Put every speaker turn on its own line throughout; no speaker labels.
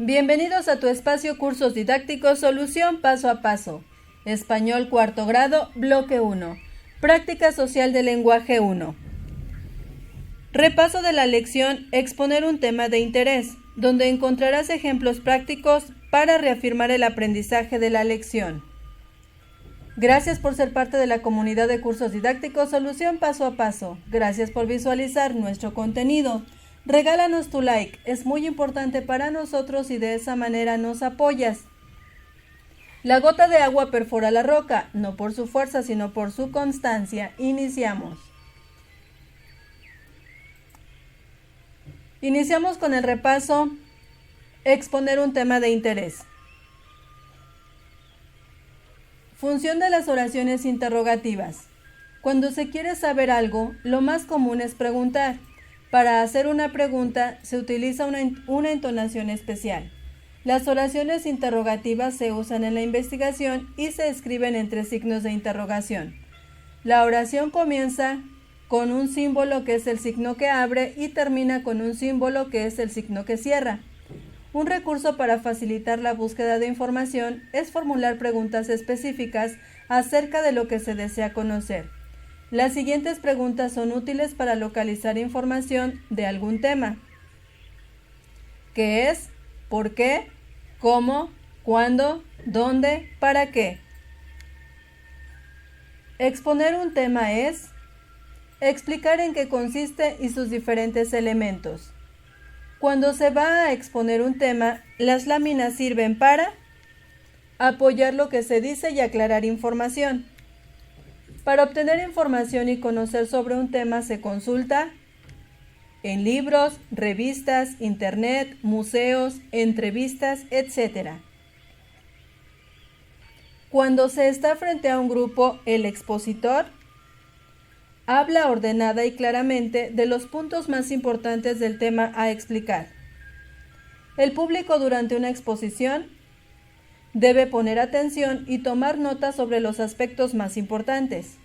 Bienvenidos a tu espacio Cursos Didácticos Solución Paso a Paso. Español cuarto grado, bloque 1. Práctica social del lenguaje 1. Repaso de la lección Exponer un tema de interés, donde encontrarás ejemplos prácticos para reafirmar el aprendizaje de la lección. Gracias por ser parte de la comunidad de Cursos Didácticos Solución Paso a Paso. Gracias por visualizar nuestro contenido. Regálanos tu like, es muy importante para nosotros y de esa manera nos apoyas. La gota de agua perfora la roca, no por su fuerza sino por su constancia. Iniciamos. Iniciamos con el repaso, exponer un tema de interés. Función de las oraciones interrogativas. Cuando se quiere saber algo, lo más común es preguntar. Para hacer una pregunta se utiliza una entonación especial. Las oraciones interrogativas se usan en la investigación y se escriben entre signos de interrogación. La oración comienza con un símbolo que es el signo que abre y termina con un símbolo que es el signo que cierra. Un recurso para facilitar la búsqueda de información es formular preguntas específicas acerca de lo que se desea conocer. Las siguientes preguntas son útiles para localizar información de algún tema. ¿Qué es? ¿Por qué? ¿Cómo? ¿Cuándo? ¿Dónde? ¿Para qué? Exponer un tema es explicar en qué consiste y sus diferentes elementos. Cuando se va a exponer un tema, las láminas sirven para apoyar lo que se dice y aclarar información. Para obtener información y conocer sobre un tema se consulta en libros, revistas, internet, museos, entrevistas, etc. Cuando se está frente a un grupo, el expositor habla ordenada y claramente de los puntos más importantes del tema a explicar. El público durante una exposición debe poner atención y tomar nota sobre los aspectos más importantes.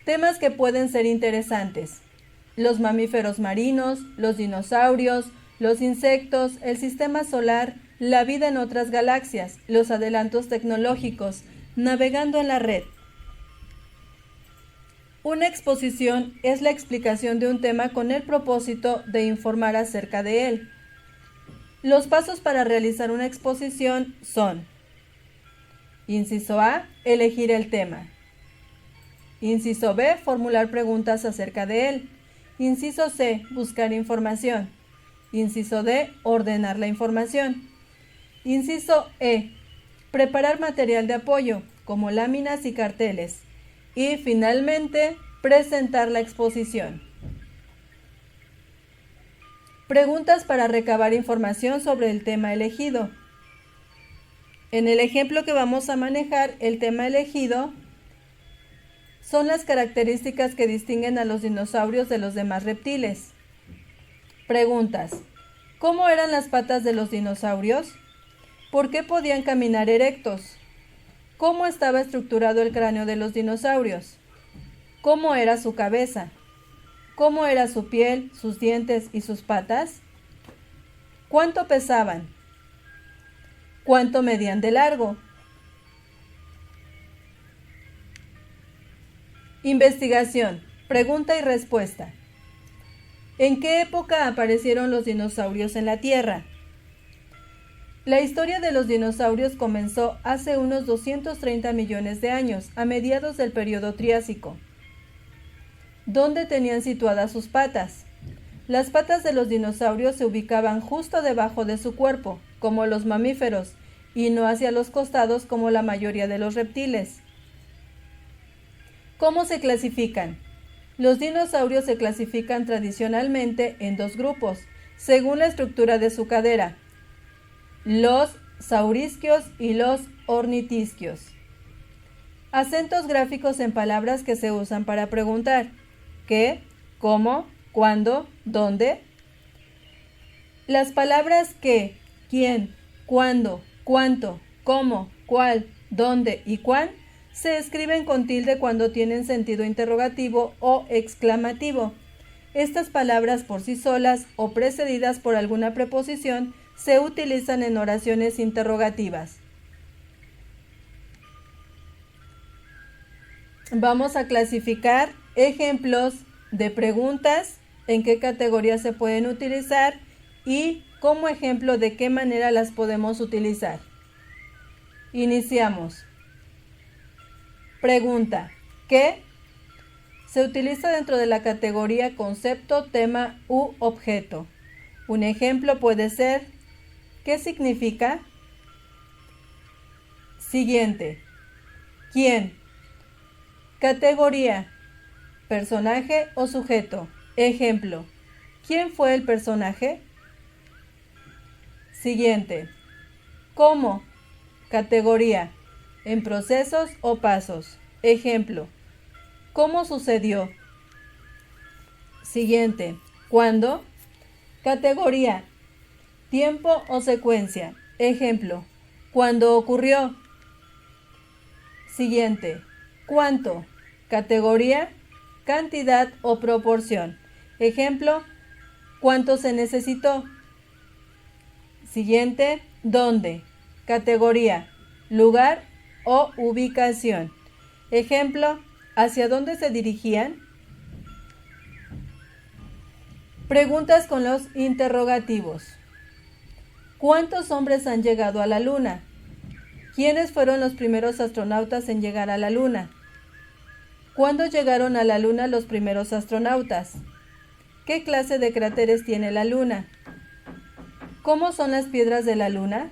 Temas que pueden ser interesantes: los mamíferos marinos, los dinosaurios, los insectos, el sistema solar, la vida en otras galaxias, los adelantos tecnológicos, navegando en la red. Una exposición es la explicación de un tema con el propósito de informar acerca de él. Los pasos para realizar una exposición son: inciso A, elegir el tema. Inciso B, formular preguntas acerca de él. Inciso C, buscar información. Inciso D, ordenar la información. Inciso E, preparar material de apoyo, como láminas y carteles. Y finalmente, presentar la exposición. Preguntas para recabar información sobre el tema elegido. En el ejemplo que vamos a manejar, el tema elegido son las características que distinguen a los dinosaurios de los demás reptiles. Preguntas: ¿cómo eran las patas de los dinosaurios? ¿Por qué podían caminar erectos? ¿Cómo estaba estructurado el cráneo de los dinosaurios? ¿Cómo era su cabeza? ¿Cómo era su piel, sus dientes y sus patas? ¿Cuánto pesaban? ¿Cuánto medían de largo? Investigación, pregunta y respuesta. ¿En qué época aparecieron los dinosaurios en la Tierra? La historia de los dinosaurios comenzó hace unos 230 millones de años, a mediados del período Triásico. ¿Dónde tenían situadas sus patas? Las patas de los dinosaurios se ubicaban justo debajo de su cuerpo, como los mamíferos, y no hacia los costados como la mayoría de los reptiles. ¿Cómo se clasifican? Los dinosaurios se clasifican tradicionalmente en dos grupos, según la estructura de su cadera: los saurisquios y los ornitisquios. Acentos gráficos en palabras que se usan para preguntar: ¿qué? ¿Cómo? ¿Cuándo? ¿Dónde? Las palabras qué, quién, cuándo, cuánto, cómo, cuál, dónde y cuán se escriben con tilde cuando tienen sentido interrogativo o exclamativo Estas palabras por sí solas o precedidas por alguna preposición se utilizan en oraciones interrogativas. Vamos a clasificar ejemplos de preguntas, en qué categorías se pueden utilizar y como ejemplo de qué manera las podemos utilizar. Iniciamos. Pregunta: ¿qué? Se utiliza dentro de la categoría concepto, tema u objeto. Un ejemplo puede ser: ¿qué significa? Siguiente. ¿Quién? Categoría: personaje o sujeto. Ejemplo: ¿quién fue el personaje? Siguiente. ¿Cómo? Categoría: en procesos o pasos. Ejemplo: ¿cómo sucedió? Siguiente. ¿Cuándo? Categoría: tiempo o secuencia. Ejemplo: ¿cuándo ocurrió? Siguiente. ¿Cuánto? Categoría: cantidad o proporción. Ejemplo: ¿cuánto se necesitó? Siguiente. ¿Dónde? Categoría: lugar o ubicación. Ejemplo: ¿hacia dónde se dirigían? Preguntas con los interrogativos. ¿Cuántos hombres han llegado a la Luna? ¿Quiénes fueron los primeros astronautas en llegar a la Luna? ¿Cuándo llegaron a la Luna los primeros astronautas? ¿Qué clase de cráteres tiene la Luna? ¿Cómo son las piedras de la Luna?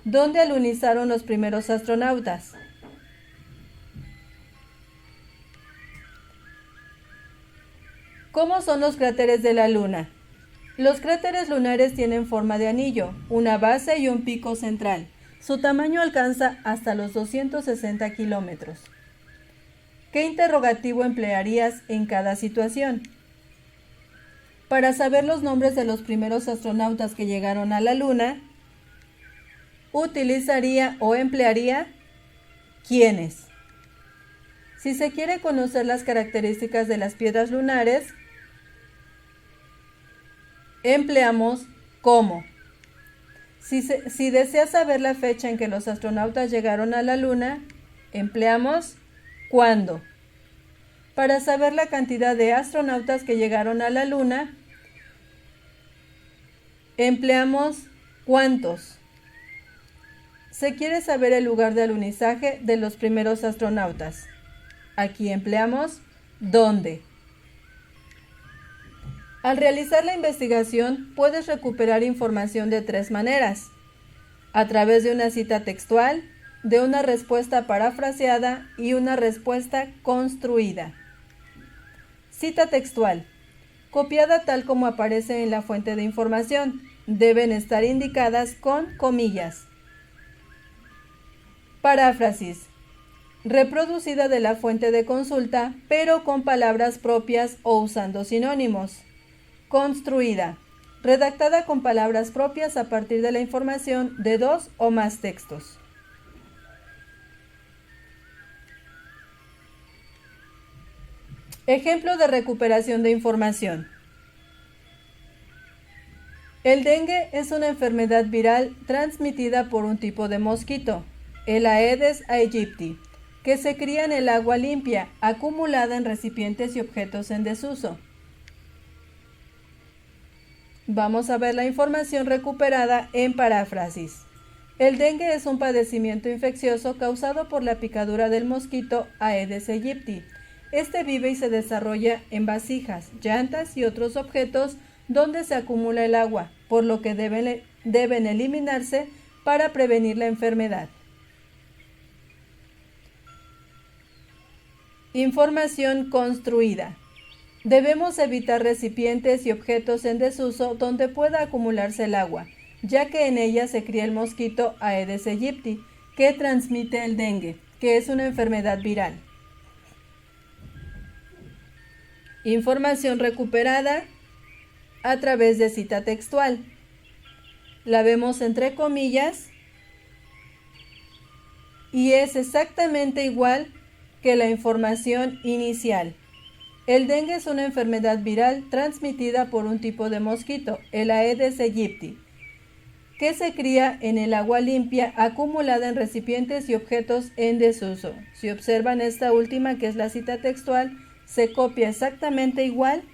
¿Dónde alunizaron los primeros astronautas? ¿Cómo son los cráteres de la Luna? Los cráteres lunares tienen forma de anillo, una base y un pico central. Su tamaño alcanza hasta los 260 kilómetros. ¿Qué interrogativo emplearías en cada situación? Para saber los nombres de los primeros astronautas que llegaron a la Luna, utilizaría o emplearía ¿quiénes? Si se quiere conocer las características de las piedras lunares, empleamos ¿cómo? Si desea saber la fecha en que los astronautas llegaron a la Luna, empleamos ¿cuándo? Para saber la cantidad de astronautas que llegaron a la Luna, empleamos ¿cuántos? Se quiere saber el lugar de alunizaje de los primeros astronautas. Aquí empleamos ¿dónde? Al realizar la investigación, puedes recuperar información de tres maneras: a través de una cita textual, de una respuesta parafraseada y una respuesta construida. Cita textual: copiada tal como aparece en la fuente de información. Deben estar indicadas con comillas. Paráfrasis: reproducida de la fuente de consulta, pero con palabras propias o usando sinónimos. Construida: redactada con palabras propias a partir de la información de dos o más textos. Ejemplo de recuperación de información. El dengue es una enfermedad viral transmitida por un tipo de mosquito, el Aedes aegypti, que se cría en el agua limpia, acumulada en recipientes y objetos en desuso. Vamos a ver la información recuperada en paráfrasis. El dengue es un padecimiento infeccioso causado por la picadura del mosquito Aedes aegypti. Este vive y se desarrolla en vasijas, llantas y otros objetos donde se acumula el agua, por lo que deben eliminarse para prevenir la enfermedad. Información construida. Debemos evitar recipientes y objetos en desuso donde pueda acumularse el agua, ya que en ella se cría el mosquito Aedes aegypti, que transmite el dengue, que es una enfermedad viral. Información recuperada a través de cita textual. La vemos entre comillas y es exactamente igual que la información inicial. El dengue es una enfermedad viral transmitida por un tipo de mosquito, el Aedes aegypti, que se cría en el agua limpia acumulada en recipientes y objetos en desuso. Si observan esta última, que es la cita textual, se copia exactamente igual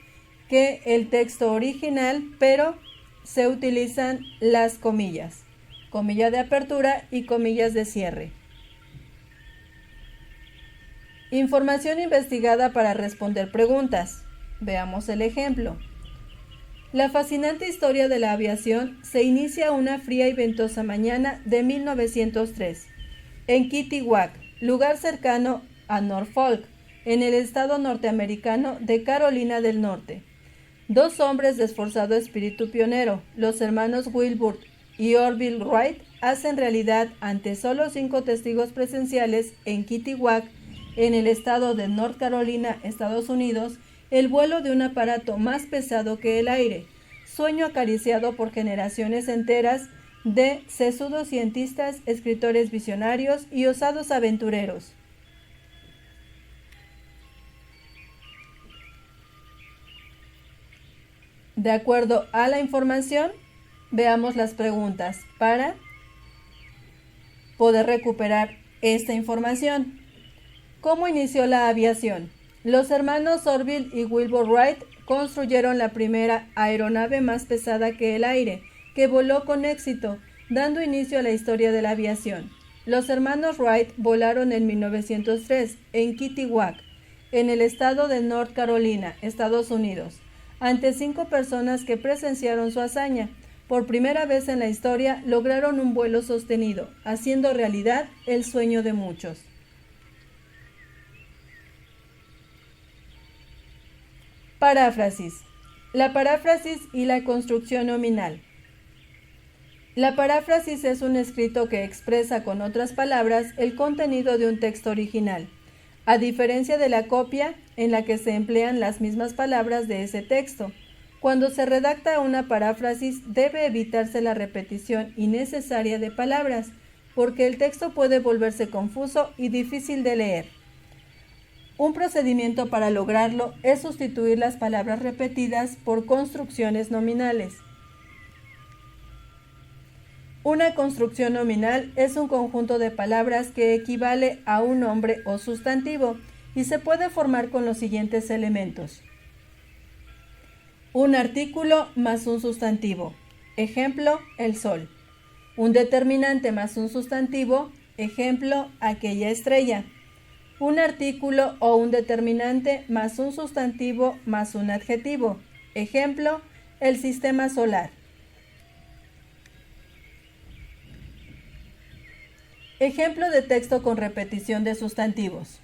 que el texto original, pero se utilizan las comillas, comilla de apertura y comillas de cierre. Información investigada para responder preguntas. Veamos el ejemplo. La fascinante historia de la aviación se inicia una fría y ventosa mañana de 1903, en Kitty Hawk, lugar cercano a Norfolk, en el estado norteamericano de Carolina del Norte. Dos hombres de esforzado espíritu pionero, los hermanos Wilbur y Orville Wright, hacen realidad ante solo 5 testigos presenciales en Kitty Hawk, en el estado de North Carolina, Estados Unidos, el vuelo de un aparato más pesado que el aire, sueño acariciado por generaciones enteras de sesudos cientistas, escritores visionarios y osados aventureros. De acuerdo a la información, veamos las preguntas para poder recuperar esta información. ¿Cómo inició la aviación? Los hermanos Orville y Wilbur Wright construyeron la primera aeronave más pesada que el aire, que voló con éxito, dando inicio a la historia de la aviación. Los hermanos Wright volaron en 1903 en Kitty Hawk, en el estado de North Carolina, Estados Unidos, ante 5 personas que presenciaron su hazaña. Por primera vez en la historia lograron un vuelo sostenido, haciendo realidad el sueño de muchos. Paráfrasis. La paráfrasis y la construcción nominal. La paráfrasis es un escrito que expresa con otras palabras el contenido de un texto original, a diferencia de la copia, en la que se emplean las mismas palabras de ese texto. Cuando se redacta una paráfrasis, debe evitarse la repetición innecesaria de palabras, porque el texto puede volverse confuso y difícil de leer. Un procedimiento para lograrlo es sustituir las palabras repetidas por construcciones nominales. Una construcción nominal es un conjunto de palabras que equivale a un nombre o sustantivo y se puede formar con los siguientes elementos. Un artículo más un sustantivo. Ejemplo, el sol. Un determinante más un sustantivo. Ejemplo, aquella estrella. Un artículo o un determinante más un sustantivo más un adjetivo. Ejemplo, el sistema solar. Ejemplo de texto con repetición de sustantivos.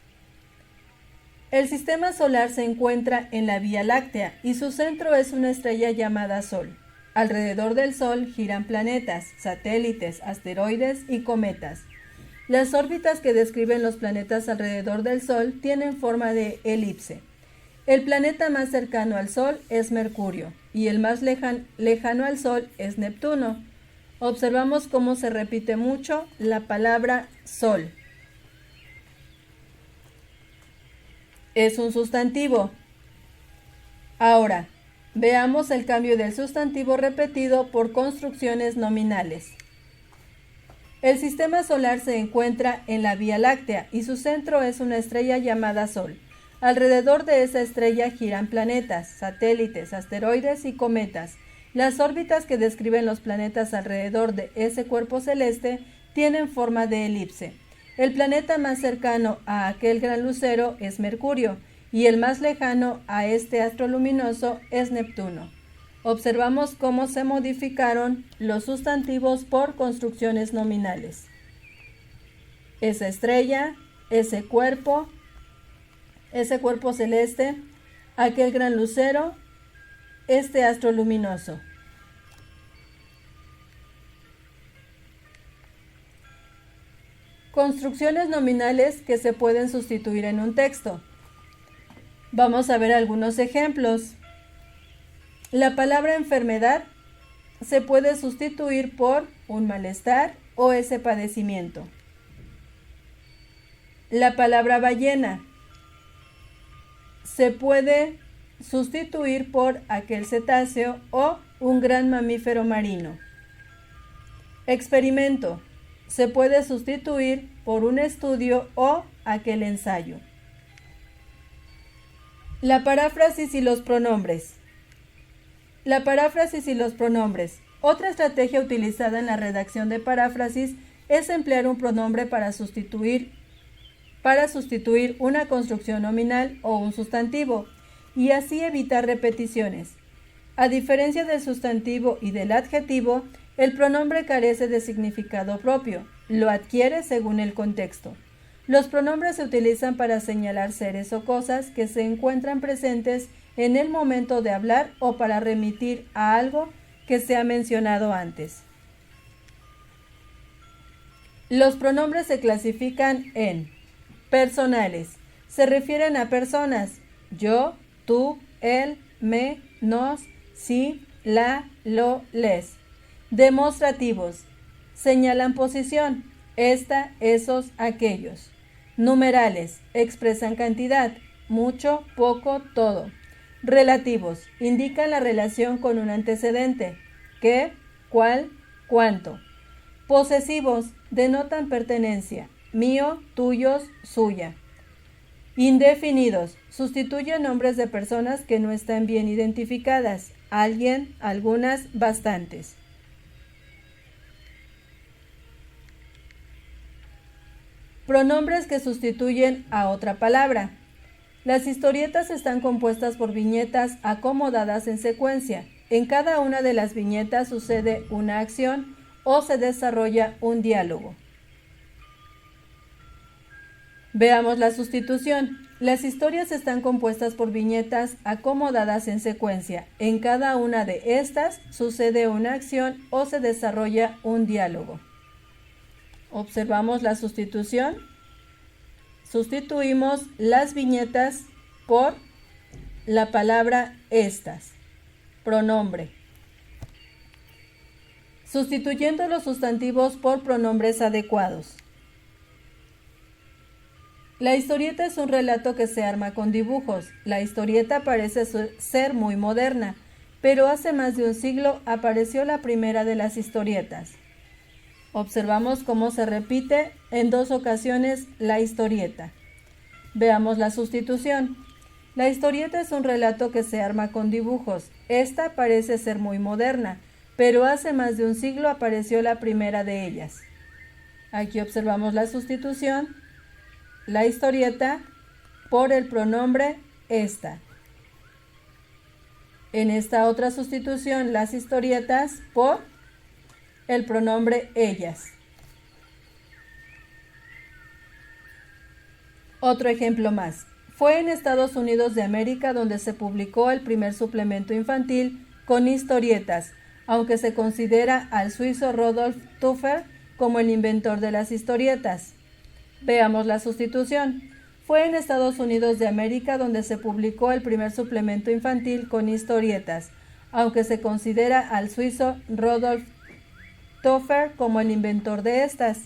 El sistema solar se encuentra en la Vía Láctea y su centro es una estrella llamada Sol. Alrededor del Sol giran planetas, satélites, asteroides y cometas. Las órbitas que describen los planetas alrededor del Sol tienen forma de elipse. El planeta más cercano al Sol es Mercurio y el más lejano al Sol es Neptuno. Observamos cómo se repite mucho la palabra Sol. Es un sustantivo. Ahora, veamos el cambio del sustantivo repetido por construcciones nominales. El sistema solar se encuentra en la Vía Láctea y su centro es una estrella llamada Sol. Alrededor de esa estrella giran planetas, satélites, asteroides y cometas. Las órbitas que describen los planetas alrededor de ese cuerpo celeste tienen forma de elipse. El planeta más cercano a aquel gran lucero es Mercurio y el más lejano a este astro luminoso es Neptuno. Observamos cómo se modificaron los sustantivos por construcciones nominales. Esa estrella, ese cuerpo celeste, aquel gran lucero, este astro luminoso. Construcciones nominales que se pueden sustituir en un texto. Vamos a ver algunos ejemplos. La palabra enfermedad se puede sustituir por un malestar o ese padecimiento. La palabra ballena se puede sustituir por aquel cetáceo o un gran mamífero marino. Experimento. Se puede sustituir por un estudio o aquel ensayo. La paráfrasis y los pronombres. La paráfrasis y los pronombres. Otra estrategia utilizada en la redacción de paráfrasis es emplear un pronombre para sustituir una construcción nominal o un sustantivo, y así evitar repeticiones. A diferencia del sustantivo y del adjetivo, el pronombre carece de significado propio, lo adquiere según el contexto. Los pronombres se utilizan para señalar seres o cosas que se encuentran presentes en el momento de hablar o para remitir a algo que se ha mencionado antes. Los pronombres se clasifican en personales. Se refieren a personas: yo, tú, él, me, nos, sí, la, lo, les. Demostrativos. Señalan posición: esta, esos, aquellos. Numerales. Expresan cantidad: mucho, poco, todo. Relativos. Indican la relación con un antecedente: qué, cuál, cuánto. Posesivos. Denotan pertenencia: mío, tuyos, suya. Indefinidos. Sustituyen nombres de personas que no están bien identificadas: alguien, algunas, bastantes. Pronombres que sustituyen a otra palabra. Las historietas están compuestas por viñetas acomodadas en secuencia. En cada una de las viñetas sucede una acción o se desarrolla un diálogo. Veamos la sustitución. Las historias están compuestas por viñetas acomodadas en secuencia. En cada una de estas sucede una acción o se desarrolla un diálogo. Observamos la sustitución. Sustituimos las viñetas por la palabra estas, pronombre. Sustituyendo los sustantivos por pronombres adecuados. La historieta es un relato que se arma con dibujos. La historieta parece ser muy moderna, pero hace más de un siglo apareció la primera de las historietas. Observamos cómo se repite en 2 ocasiones la historieta. Veamos la sustitución. La historieta es un relato que se arma con dibujos. Esta parece ser muy moderna, pero hace más de un siglo apareció la primera de ellas. Aquí observamos la sustitución, la historieta por el pronombre esta. En esta otra sustitución, las historietas por el pronombre ellas. Otro ejemplo más. Fue en Estados Unidos de América donde se publicó el primer suplemento infantil con historietas, aunque se considera al suizo Rodolf Tuffer como el inventor de las historietas. Veamos la sustitución. Fue en Estados Unidos de América donde se publicó el primer suplemento infantil con historietas, aunque se considera al suizo Rodolf Tuffer como el inventor de estas.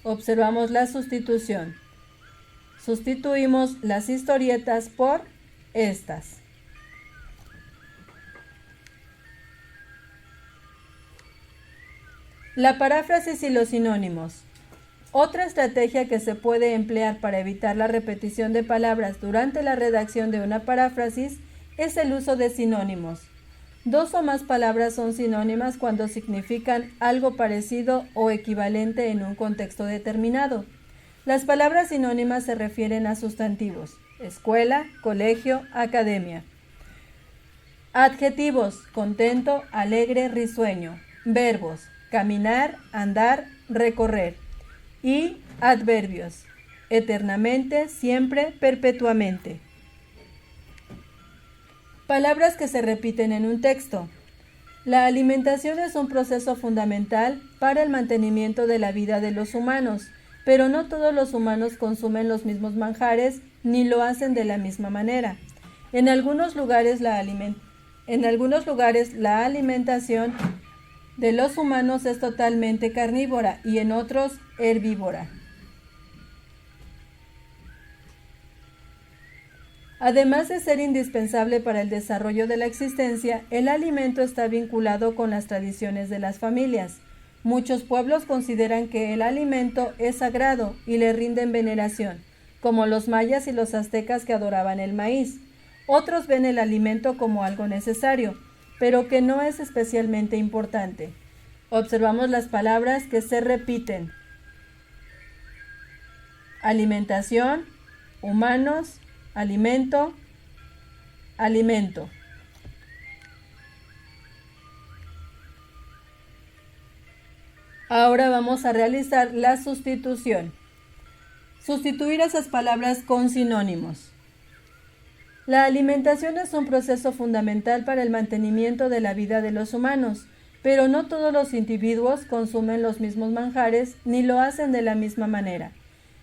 Observamos la sustitución. Sustituimos las historietas por estas. La paráfrasis y los sinónimos. Otra estrategia que se puede emplear para evitar la repetición de palabras durante la redacción de una paráfrasis es el uso de sinónimos. 2 o más palabras son sinónimas cuando significan algo parecido o equivalente en un contexto determinado. Las palabras sinónimas se refieren a sustantivos: escuela, colegio, academia. Adjetivos: contento, alegre, risueño. Verbos: caminar, andar, recorrer. Y adverbios: eternamente, siempre, perpetuamente. Palabras que se repiten en un texto. La alimentación es un proceso fundamental para el mantenimiento de la vida de los humanos, pero no todos los humanos consumen los mismos manjares ni lo hacen de la misma manera. En algunos lugares la alimentación de los humanos es totalmente carnívora y en otros herbívora. Además de ser indispensable para el desarrollo de la existencia, el alimento está vinculado con las tradiciones de las familias. Muchos pueblos consideran que el alimento es sagrado y le rinden veneración, como los mayas y los aztecas que adoraban el maíz. Otros ven el alimento como algo necesario, pero que no es especialmente importante. Observamos las palabras que se repiten: alimentación, humanos, alimento, alimento. Ahora vamos a realizar la sustitución. Sustituir esas palabras con sinónimos. La alimentación es un proceso fundamental para el mantenimiento de la vida de los humanos, pero no todos los individuos consumen los mismos manjares ni lo hacen de la misma manera.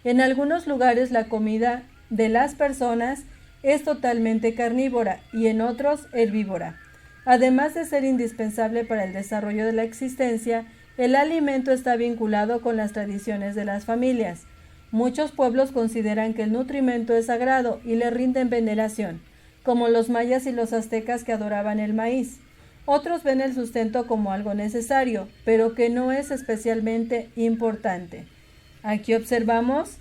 En algunos lugares la comida de las personas es totalmente carnívora y en otros herbívora. Además de ser indispensable para el desarrollo de la existencia, el alimento está vinculado con las tradiciones de las familias. Muchos pueblos consideran que el nutrimento es sagrado y le rinden veneración, como los mayas y los aztecas que adoraban el maíz. Otros ven el sustento como algo necesario, pero que no es especialmente importante. Aquí observamos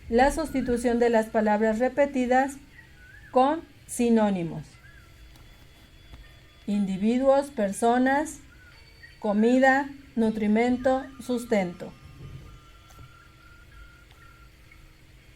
la sustitución de las palabras repetidas con sinónimos. Individuos, personas, comida, nutrimento, sustento.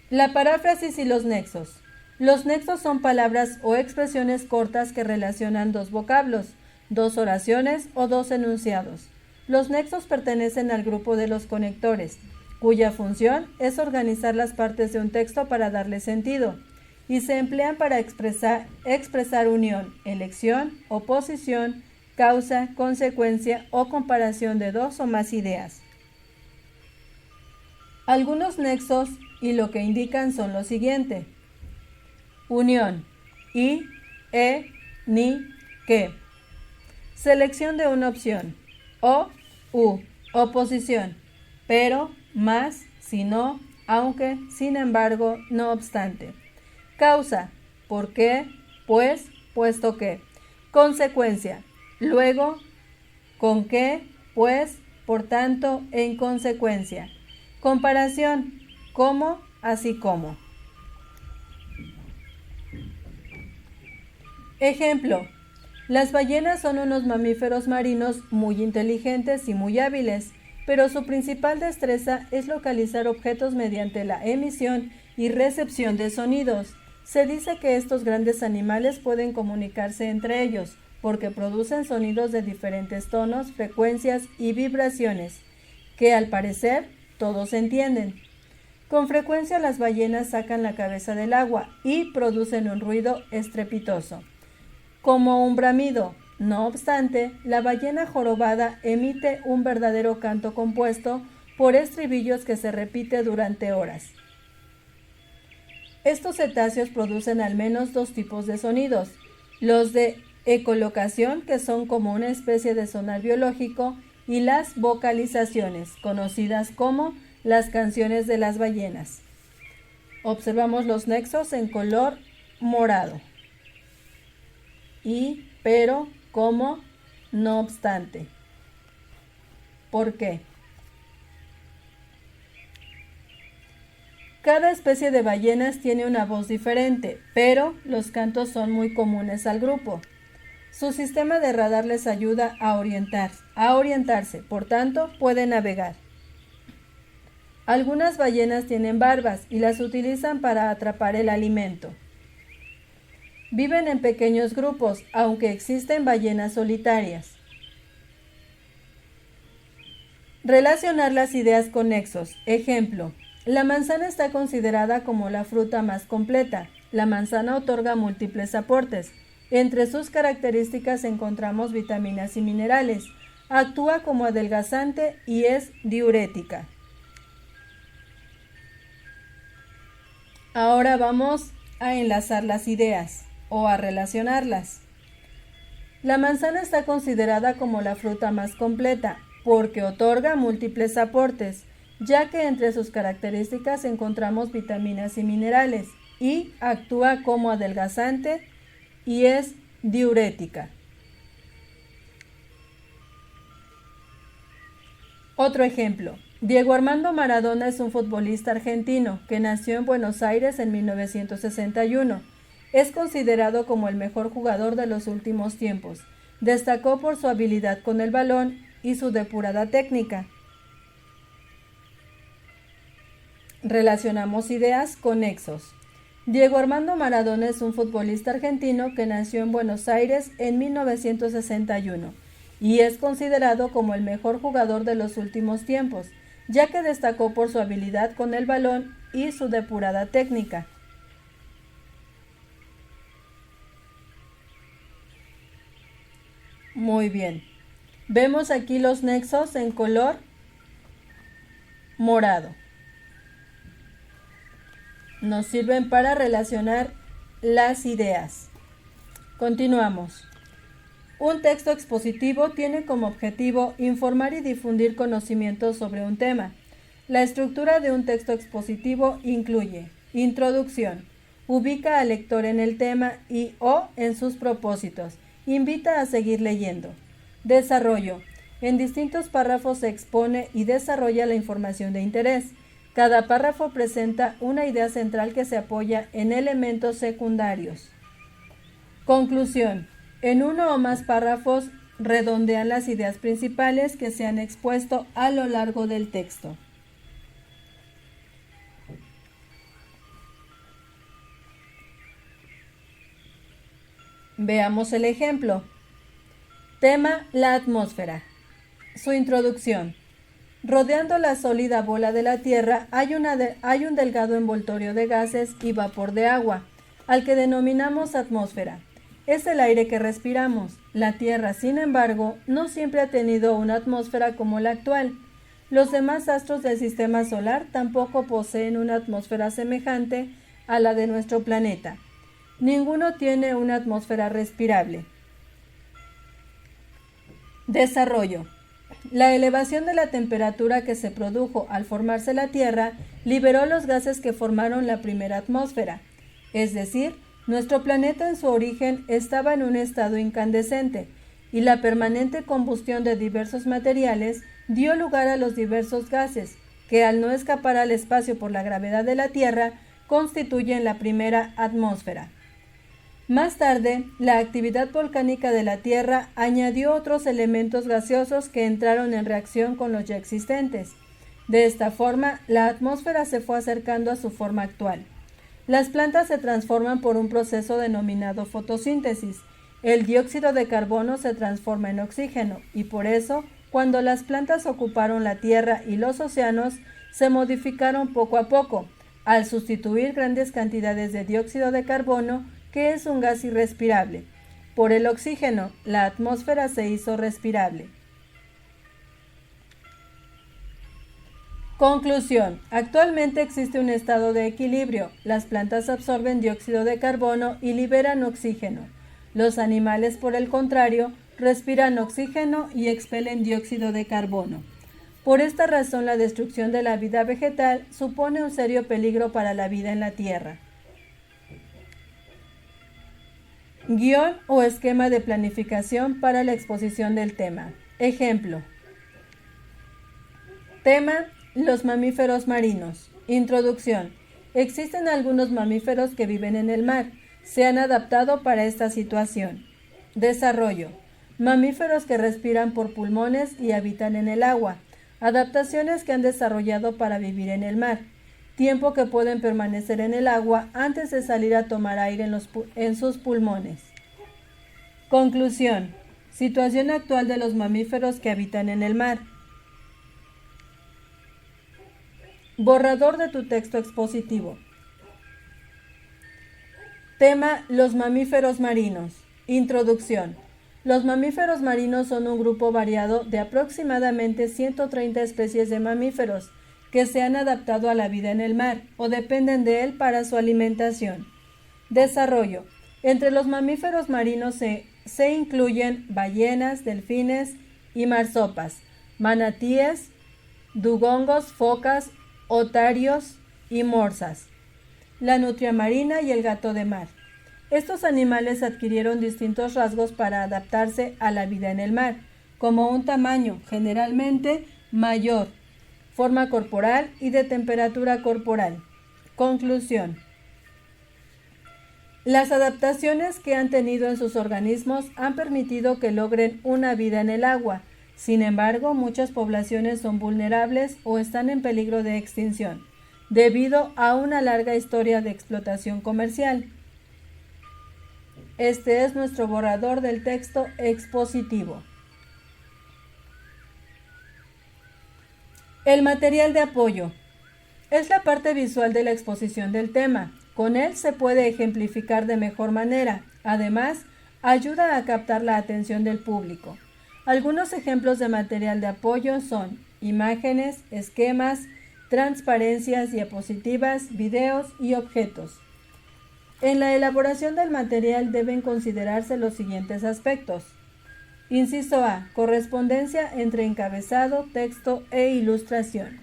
La paráfrasis y los nexos. Los nexos son palabras o expresiones cortas que relacionan dos vocablos, dos oraciones o dos enunciados. Los nexos pertenecen al grupo de los conectores, cuya función es organizar las partes de un texto para darle sentido, y se emplean para expresar unión, elección, oposición, causa, consecuencia o comparación de dos o más ideas. Algunos nexos y lo que indican son lo siguiente: unión, y, ni, que. Selección de una opción, o, u. Oposición, pero, más, si no, aunque, sin embargo, no obstante. Causa, por qué, pues, puesto que. Consecuencia, luego, con qué, pues, por tanto, en consecuencia. Comparación, cómo, así como. Ejemplo: las ballenas son unos mamíferos marinos muy inteligentes y muy hábiles, pero su principal destreza es localizar objetos mediante la emisión y recepción de sonidos. Se dice que estos grandes animales pueden comunicarse entre ellos, porque producen sonidos de diferentes tonos, frecuencias y vibraciones, que al parecer todos entienden. Con frecuencia las ballenas sacan la cabeza del agua y producen un ruido estrepitoso, como un bramido. No obstante, la ballena jorobada emite un verdadero canto compuesto por estribillos que se repite durante horas. Estos cetáceos producen al menos dos tipos de sonidos: los de ecolocación, que son como una especie de sonar biológico, y las vocalizaciones, conocidas como las canciones de las ballenas. Observamos los nexos en color morado. Y, pero, como, no obstante. ¿Por qué? Cada especie de ballenas tiene una voz diferente, pero los cantos son muy comunes al grupo. Su sistema de radar les ayuda a orientarse, por tanto, pueden navegar. Algunas ballenas tienen barbas y las utilizan para atrapar el alimento. Viven en pequeños grupos, aunque existen ballenas solitarias. Relacionar las ideas con nexos. Ejemplo: la manzana está considerada como la fruta más completa. La manzana otorga múltiples aportes. Entre sus características encontramos vitaminas y minerales. Actúa como adelgazante y es diurética. Ahora vamos a enlazar las ideas o a relacionarlas. La manzana está considerada como la fruta más completa porque otorga múltiples aportes, ya que entre sus características encontramos vitaminas y minerales. y actúa como adelgazante y es diurética. Otro ejemplo. Diego Armando Maradona es un futbolista argentino que nació en Buenos Aires en 1961. Es considerado como el mejor jugador de los últimos tiempos. Destacó por su habilidad con el balón y su depurada técnica. Relacionamos ideas con nexos. Diego Armando Maradona es un futbolista argentino que nació en Buenos Aires en 1961 y es considerado como el mejor jugador de los últimos tiempos, ya que destacó por su habilidad con el balón y su depurada técnica. Muy bien. Vemos aquí los nexos en color morado. Nos sirven para relacionar las ideas. Continuamos. Un texto expositivo tiene como objetivo informar y difundir conocimientos sobre un tema. La estructura de un texto expositivo incluye introducción, ubica al lector en el tema y o en sus propósitos, invita a seguir leyendo. Desarrollo. En distintos párrafos se expone y desarrolla la información de interés. Cada párrafo presenta una idea central que se apoya en elementos secundarios. Conclusión. En uno o más párrafos redondean las ideas principales que se han expuesto a lo largo del texto. Veamos el ejemplo. Tema: la atmósfera. Su introducción. Rodeando la sólida bola de la Tierra hay un delgado envoltorio de gases y vapor de agua, al que denominamos atmósfera. Es el aire que respiramos. La Tierra, sin embargo, no siempre ha tenido una atmósfera como la actual. Los demás astros del sistema solar tampoco poseen una atmósfera semejante a la de nuestro planeta. Ninguno tiene una atmósfera respirable. Desarrollo. La elevación de la temperatura que se produjo al formarse la Tierra liberó los gases que formaron la primera atmósfera. Es decir, nuestro planeta en su origen estaba en un estado incandescente, y la permanente combustión de diversos materiales dio lugar a los diversos gases, que al no escapar al espacio por la gravedad de la Tierra, constituyen la primera atmósfera. Más tarde, la actividad volcánica de la Tierra añadió otros elementos gaseosos que entraron en reacción con los ya existentes. De esta forma, la atmósfera se fue acercando a su forma actual. Las plantas se transforman por un proceso denominado fotosíntesis. El dióxido de carbono se transforma en oxígeno y por eso, cuando las plantas ocuparon la Tierra y los océanos, se modificaron poco a poco, al sustituir grandes cantidades de dióxido de carbono, que es un gas irrespirable. Por el oxígeno, la atmósfera se hizo respirable. Conclusión. Actualmente existe un estado de equilibrio. Las plantas absorben dióxido de carbono y liberan oxígeno. Los animales, por el contrario, respiran oxígeno y expelen dióxido de carbono. Por esta razón, la destrucción de la vida vegetal supone un serio peligro para la vida en la Tierra. Guión o esquema de planificación para la exposición del tema. Ejemplo. Tema: los mamíferos marinos. Introducción. Existen algunos mamíferos que viven en el mar. Se han adaptado para esta situación. Desarrollo. Mamíferos que respiran por pulmones y habitan en el agua. Adaptaciones que han desarrollado para vivir en el mar. Tiempo que pueden permanecer en el agua antes de salir a tomar aire en sus pulmones. Conclusión. Situación actual de los mamíferos que habitan en el mar. Borrador de tu texto expositivo. Tema: los mamíferos marinos. Introducción. Los mamíferos marinos son un grupo variado de aproximadamente 130 especies de mamíferos que se han adaptado a la vida en el mar o dependen de él para su alimentación. Desarrollo. Entre los mamíferos marinos se incluyen ballenas, delfines y marsopas, manatíes, dugongos, focas, otarios y morsas. la nutria marina y el gato de mar. Estos animales adquirieron distintos rasgos para adaptarse a la vida en el mar, como un tamaño generalmente mayor, forma corporal y de temperatura corporal. Conclusión. Las adaptaciones que han tenido en sus organismos han permitido que logren una vida en el agua. Sin embargo, muchas poblaciones son vulnerables o están en peligro de extinción, debido a una larga historia de explotación comercial. Este es nuestro borrador del texto expositivo. El material de apoyo es la parte visual de la exposición del tema. Con él se puede ejemplificar de mejor manera. Además, ayuda a captar la atención del público. Algunos ejemplos de material de apoyo son imágenes, esquemas, transparencias, diapositivas, videos y objetos. En la elaboración del material deben considerarse los siguientes aspectos. Inciso A. Correspondencia entre encabezado, texto e ilustración.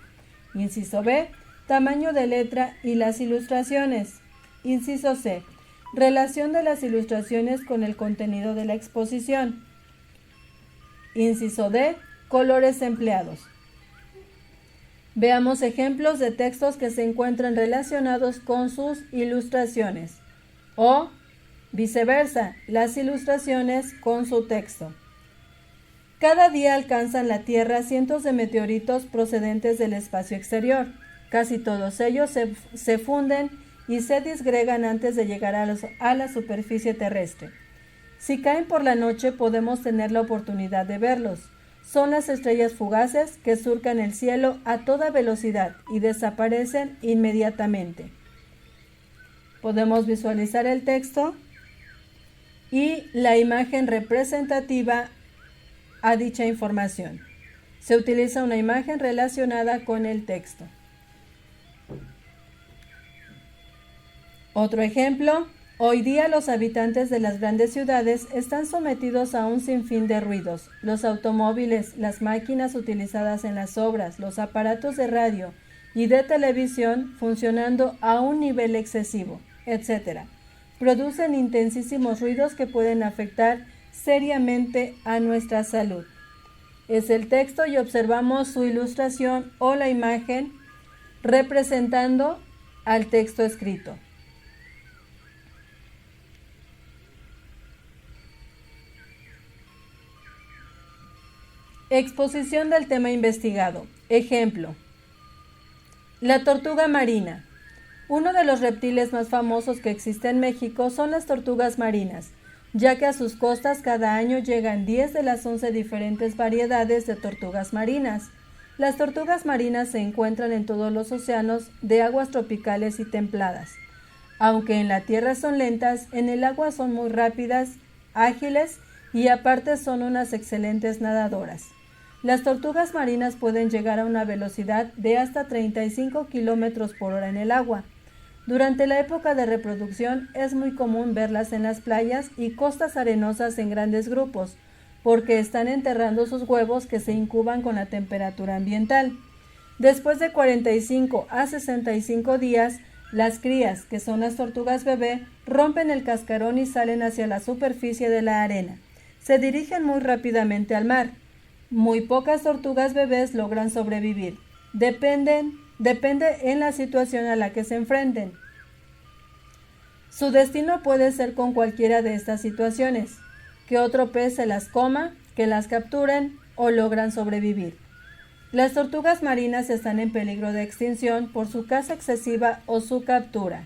Inciso B. Tamaño de letra y las ilustraciones. Inciso C. Relación de las ilustraciones con el contenido de la exposición. Inciso D. Colores empleados. Veamos ejemplos de textos que se encuentran relacionados con sus ilustraciones. O viceversa, las ilustraciones con su texto. Cada día alcanzan la Tierra cientos de meteoritos procedentes del espacio exterior. Casi todos ellos se funden y se disgregan antes de llegar a la superficie terrestre. Si caen por la noche podemos tener la oportunidad de verlos. Son las estrellas fugaces que surcan el cielo a toda velocidad y desaparecen inmediatamente. Podemos visualizar el texto y la imagen representativa a dicha información. Se utiliza una imagen relacionada con el texto. Otro ejemplo, hoy día los habitantes de las grandes ciudades están sometidos a un sinfín de ruidos. Los automóviles, las máquinas utilizadas en las obras, los aparatos de radio y de televisión funcionando a un nivel excesivo, etc. Producen intensísimos ruidos que pueden afectar seriamente a nuestra salud. Es el texto y observamos su ilustración o la imagen representando al texto escrito. Exposición del tema investigado. Ejemplo. La tortuga marina. Uno de los reptiles más famosos que existe en México son las tortugas marinas, ya que a sus costas cada año llegan 10 de las 11 diferentes variedades de tortugas marinas. Las tortugas marinas se encuentran en todos los océanos de aguas tropicales y templadas. Aunque en la tierra son lentas, en el agua son muy rápidas, ágiles y aparte son unas excelentes nadadoras. Las tortugas marinas pueden llegar a una velocidad de hasta 35 km por hora en el agua. Durante la época de reproducción es muy común verlas en las playas y costas arenosas en grandes grupos, porque están enterrando sus huevos que se incuban con la temperatura ambiental. Después de 45 a 65 días, las crías, que son las tortugas bebé, rompen el cascarón y salen hacia la superficie de la arena. Se dirigen muy rápidamente al mar. Muy pocas tortugas bebés logran sobrevivir. Depende en la situación a la que se enfrenten. Su destino puede ser con cualquiera de estas situaciones: que otro pez se las coma, que las capturen o logran sobrevivir. Las tortugas marinas están en peligro de extinción por su caza excesiva o su captura.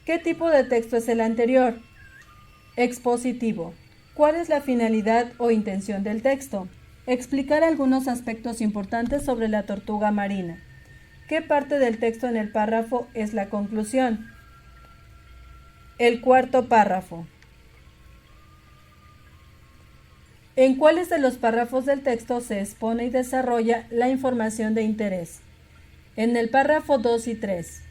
¿Qué tipo de texto es el anterior? Expositivo. ¿Cuál es la finalidad o intención del texto? Explicar algunos aspectos importantes sobre la tortuga marina. ¿Qué parte del texto en el párrafo es la conclusión? El cuarto párrafo. ¿En cuáles de los párrafos del texto se expone y desarrolla la información de interés? En el párrafo 2 y 3.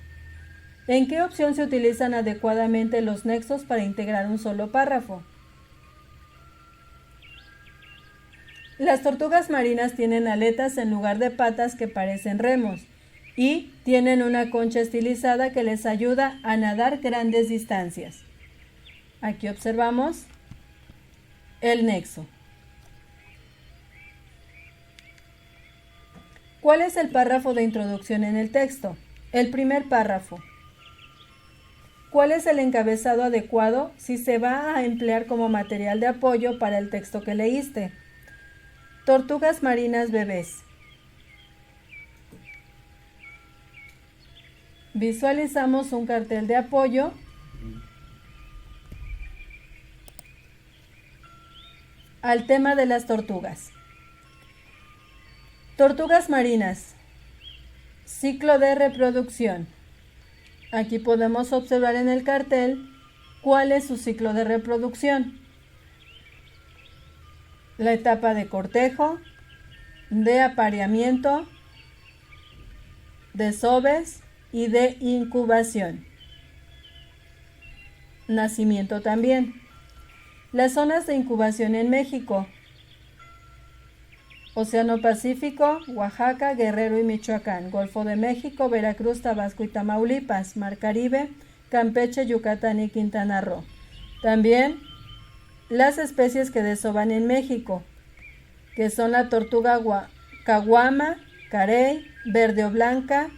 ¿En qué opción se utilizan adecuadamente los nexos para integrar un solo párrafo? Las tortugas marinas tienen aletas en lugar de patas que parecen remos y tienen una concha estilizada que les ayuda a nadar grandes distancias. Aquí observamos el nexo. ¿Cuál es el párrafo de introducción en el texto? El primer párrafo. ¿Cuál es el encabezado adecuado si se va a emplear como material de apoyo para el texto que leíste? Tortugas marinas bebés. Visualizamos un cartel de apoyo al tema de las tortugas. Tortugas marinas. Ciclo de reproducción. Aquí podemos observar en el cartel cuál es su ciclo de reproducción. La etapa de cortejo, de apareamiento, desoves y de incubación. Nacimiento también. Las zonas de incubación en México: Océano Pacífico, Oaxaca, Guerrero y Michoacán, Golfo de México, Veracruz, Tabasco y Tamaulipas, Mar Caribe, Campeche, Yucatán y Quintana Roo. También las especies que desovan en México, que son la tortuga caguama, carey, verde o blanca,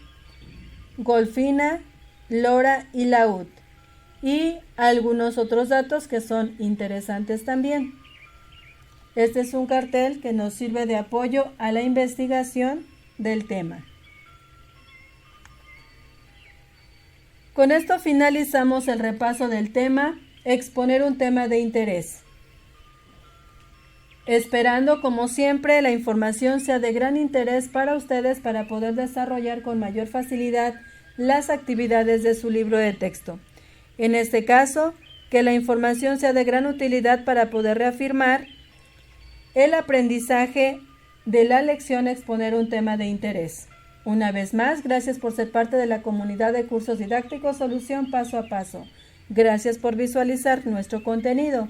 golfina, lora y laúd, y algunos otros datos que son interesantes también. Este es un cartel que nos sirve de apoyo a la investigación del tema. Con esto finalizamos el repaso del tema, exponer un tema de interés. Esperando, como siempre, la información sea de gran interés para ustedes para poder desarrollar con mayor facilidad las actividades de su libro de texto. En este caso, que la información sea de gran utilidad para poder reafirmar el aprendizaje de la lección exponer un tema de interés. Una vez más, gracias por ser parte de la comunidad de cursos didácticos Solución Paso a Paso. Gracias por visualizar nuestro contenido.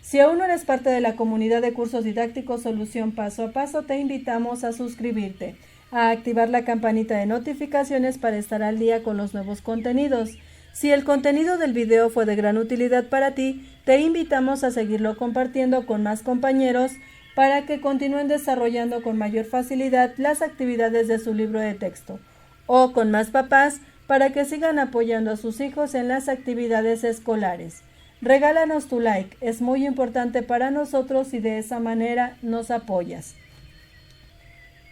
Si aún no eres parte de la comunidad de cursos didácticos Solución Paso a Paso, te invitamos a suscribirte, a activar la campanita de notificaciones para estar al día con los nuevos contenidos. Si el contenido del video fue de gran utilidad para ti, te invitamos a seguirlo compartiendo con más compañeros para que continúen desarrollando con mayor facilidad las actividades de su libro de texto, o con más papás para que sigan apoyando a sus hijos en las actividades escolares. Regálanos tu like, es muy importante para nosotros y de esa manera nos apoyas.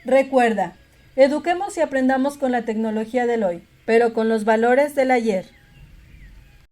Recuerda, eduquemos y aprendamos con la tecnología del hoy, pero con los valores del ayer.